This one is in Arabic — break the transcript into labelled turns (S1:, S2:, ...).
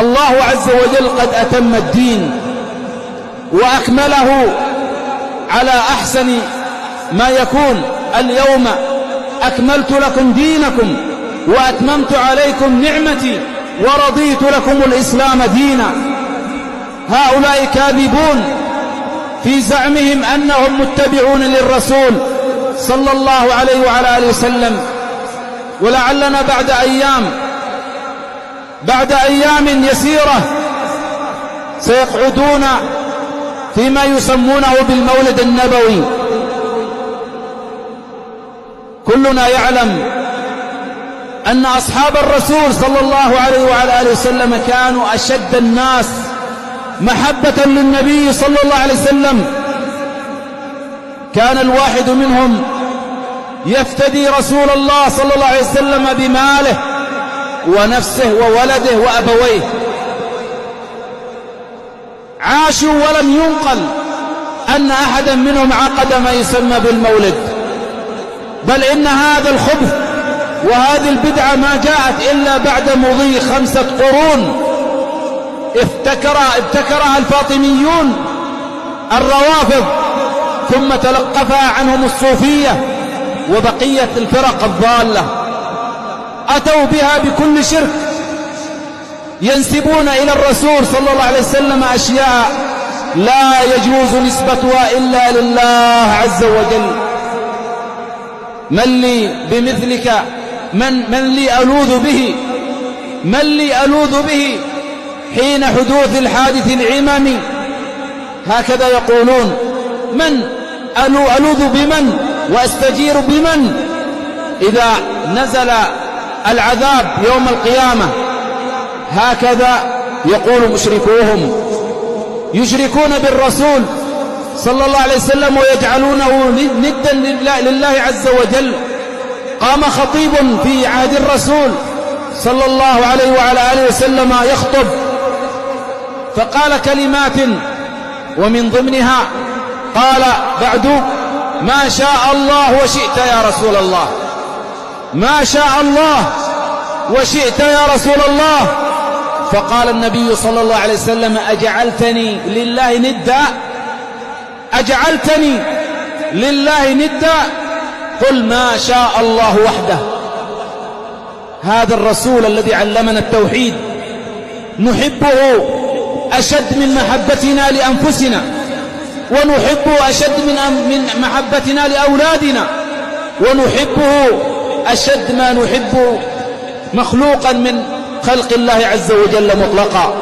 S1: الله عز وجل قد أتم الدين وأكمله على أحسن ما يكون. اليوم أكملت لكم دينكم وأتممت عليكم نعمتي ورضيت لكم الإسلام دينا. هؤلاء كاذبون في زعمهم أنهم متبعون للرسول صلى الله عليه وعلى آله وسلم، ولعلنا بعد أيام يسيرة سيقعدون فيما يسمونه بالمولد النبوي. كلنا يعلم أن أصحاب الرسول صلى الله عليه وعلى آله وسلم كانوا أشد الناس محبة للنبي صلى الله عليه وسلم. كان الواحد منهم يفتدي رسول الله صلى الله عليه وسلم بماله ونفسه وولده وأبويه. عاشوا ولم ينقل أن أحدا منهم عقد ما يسمى بالمولد، بل إن هذا الخبث وهذه البدعة ما جاءت إلا بعد مضي 5 قرون ابتكرها الفاطميون الروافض، ثم تلقفها عنهم الصوفية وبقية الفرق الضالة. أتوا بها بكل شرك، ينسبون إلى الرسول صلى الله عليه وسلم أشياء لا يجوز نسبتها إلا لله عز وجل. من لي بمثلك، من لي ألوذ به، من لي ألوذ به حين حدوث الحادث العمامي. هكذا يقولون، من ألوذ بمن وأستجير بمن إذا نزل العذاب يوم القيامة. هكذا يقول مشركوهم، يشركون بالرسول صلى الله عليه وسلم ويجعلونه ندا لله عز وجل. قام خطيب في عهد الرسول صلى الله عليه وعلى آله وسلم يخطب، فقال كلمات ومن ضمنها قال بعد: ما شاء الله وشئت يا رسول الله، ما شاء الله وشئت يا رسول الله. فقال النبي صلى الله عليه وسلم: أجعلتني لله ندا؟ أجعلتني لله ندا؟ قل ما شاء الله وحده. هذا الرسول الذي علمنا التوحيد نحبه أشد من محبتنا لأنفسنا، ونحبه أشد من محبتنا لأولادنا، ونحبه أشد ما نحب مخلوقا من خلق الله عز وجل مطلقا.